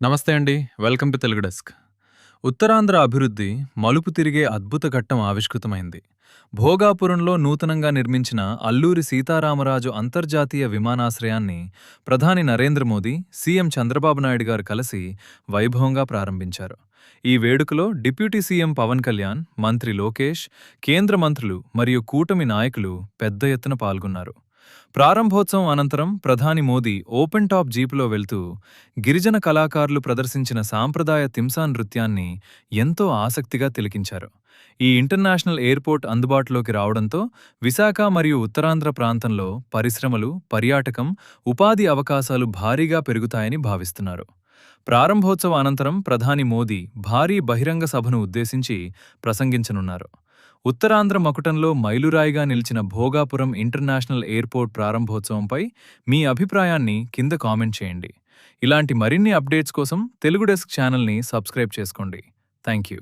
నమస్తే అండి. Welcome to Telugu desk. Uttarandhra అభివృద్ధి మలుపు తిరిగే అద్భుత ఘట్టం ఆవిష్కృతమైంది. భోగాపురంలో నూతనంగా నిర్మించిన అల్లూరి సీతారామరాజు అంతర్జాతీయ విమానాశ్రయాన్ని ప్రధాని నరేంద్ర మోదీ, సీఎం చంద్రబాబు నాయుడు గారు కలిసి వైభవంగా ప్రారంభించారు. ఈ వేడుకలో డిప్యూటీ సీఎం పవన్ కళ్యాణ్, మంత్రి లోకేష్, కేంద్ర మంత్రులు మరియు కూటమి నాయకులు పెద్ద ఎత్తున పాల్గొన్నారు. ప్రారంభోత్సవం అనంతరం ప్రధాని మోదీ ఓపెన్ టాప్ జీపులో వెళ్తూ గిరిజన కళాకారులు ప్రదర్శించిన సాంప్రదాయ తింసా నృత్యాన్ని ఎంతో ఆసక్తిగా తిలకించారు. ఈ ఇంటర్నేషనల్ ఎయిర్పోర్ట్ అందుబాటులోకి రావడంతో విశాఖ మరియు ఉత్తరాంధ్ర ప్రాంతంలో పరిశ్రమలు, పర్యాటకం, ఉపాధి అవకాశాలు భారీగా పెరుగుతాయని భావిస్తున్నారు. ప్రారంభోత్సవ అనంతరం ప్రధాని మోదీ భారీ బహిరంగ సభను ఉద్దేశించి ప్రసంగించనున్నారు. ఉత్తరాంధ్ర మకుటంలో మైలురాయిగా నిలిచిన భోగాపురం ఇంటర్నేషనల్ ఎయిర్పోర్ట్ ప్రారంభోత్సవంపై మీ అభిప్రాయాన్ని కింద కామెంట్ చేయండి. ఇలాంటి మరిన్ని అప్డేట్స్ కోసం తెలుగు డెస్క్ ఛానల్ని సబ్స్క్రైబ్ చేసుకోండి. Thank you.